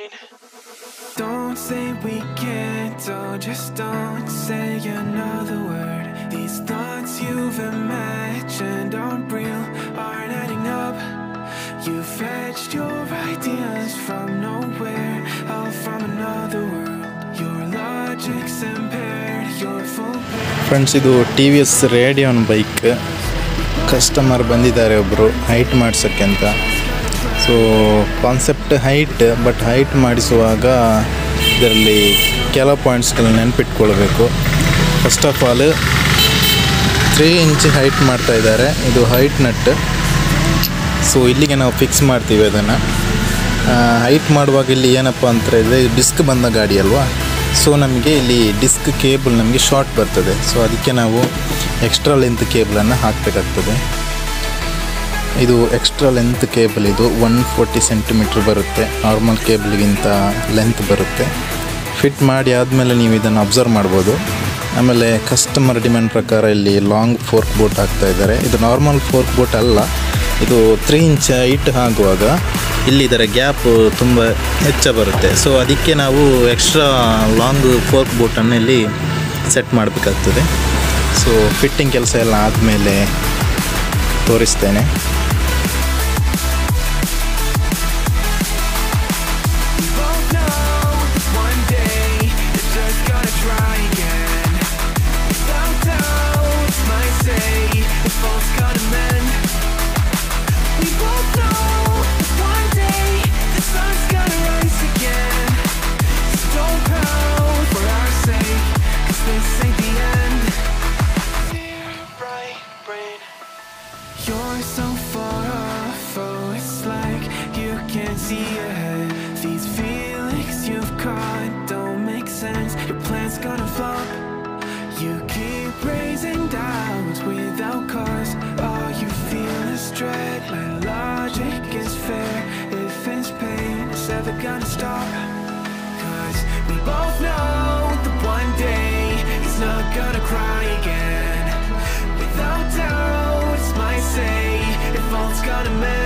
brain. Don't say we can't, oh, just don't say another word. These thoughts you've imagined aren't real, aren't adding up. You fetched your ideas from nowhere, all from another world. Your logic's impaired, you're full pair. Friends, ಇದು TVS Radeon bike. Customer ಬಂದಿದ್ದಾರೆ ಒಬ್ಬರು height ಮಾಡ್ಸೋಕ್ಕೆ ಅಂತ. So concept height, but height ಮಾಡಿಸುವಾಗ ಇದರಲ್ಲಿ ಕೆಲವು ಪಾಯಿಂಟ್ಸ್ಗಳನ್ನ ನೆನಪಿಟ್ಕೊಳ್ಬೇಕು. First of all 3 inch height ಮಾಡ್ತಾ ಇದ್ದಾರೆ. ಇದು ಹೈಟ್ ನಟ್. ಸೊ ಇಲ್ಲಿಗೆ ನಾವು ಫಿಕ್ಸ್ ಮಾಡ್ತೀವಿ ಅದನ್ನು. ಹೈಟ್ ಮಾಡುವಾಗ ಇಲ್ಲಿ ಏನಪ್ಪ ಅಂತ ಹೇಳಿದ್ರೆ, ಡಿಸ್ಕ್ ಬಂದ ಗಾಡಿ ಅಲ್ವಾ. ಸೊ ನಮಗೆ ಇಲ್ಲಿ ಡಿಸ್ಕ್ ಕೇಬಲ್ ನಮಗೆ ಶಾರ್ಟ್ ಬರ್ತದೆ. ಸೊ ಅದಕ್ಕೆ ನಾವು ಎಕ್ಸ್ಟ್ರಾ ಲೆಂತ್ ಕೇಬಲನ್ನು ಹಾಕಬೇಕಾಗ್ತದೆ. ಇದು ಎಕ್ಸ್ಟ್ರಾ ಲೆಂತ್ ಕೇಬಲ್. ಇದು 140 ಸೆಂಟಿಮೀಟ್ರ್ ಬರುತ್ತೆ. ನಾರ್ಮಲ್ ಕೇಬಲ್ಗಿಂತ ಲೆಂತ್ ಬರುತ್ತೆ. ಫಿಟ್ ಮಾಡಿ ಆದಮೇಲೆ ನೀವು ಇದನ್ನು ಅಬ್ಸರ್ವ್ ಮಾಡ್ಬೋದು. ಆಮೇಲೆ ಕಸ್ಟಮರ್ ಡಿಮ್ಯಾಂಡ್ ಪ್ರಕಾರ ಇಲ್ಲಿ ಲಾಂಗ್ ಫೋರ್ಕ್ ಬೋಟ್ ಹಾಕ್ತಾ ಇದ್ದಾರೆ. ಇದು ನಾರ್ಮಲ್ ಫೋರ್ಕ್ ಬೋಟ್ ಅಲ್ಲ. ಇದು 3 ಇಂಚ್ ಹೈಟ್ ಆಗುವಾಗ ಇಲ್ಲಿ ಇದರ ಗ್ಯಾಪ್ ತುಂಬ ಹೆಚ್ಚು ಬರುತ್ತೆ. ಸೊ ಅದಕ್ಕೆ ನಾವು ಎಕ್ಸ್ಟ್ರಾ ಲಾಂಗ್ ಫೋರ್ಕ್ ಬೋಟನ್ನು ಇಲ್ಲಿ ಸೆಟ್ ಮಾಡಬೇಕಾಗ್ತದೆ. ಸೊ ಫಿಟ್ಟಿಂಗ್ ಕೆಲಸ ಎಲ್ಲ ಆದಮೇಲೆ ತೋರಿಸ್ತೇನೆ. You're so far off, oh, it's like you can't see ahead. These feelings you've caught don't make sense. Your plan's gonna flop. You keep raising doubts without cause. All you feel is dread. My logic is fair. If it's pain, it's ever gonna stop. Cause we both know that one day he's not gonna cry again. Without doubt, it's my say, if all's gonna mend.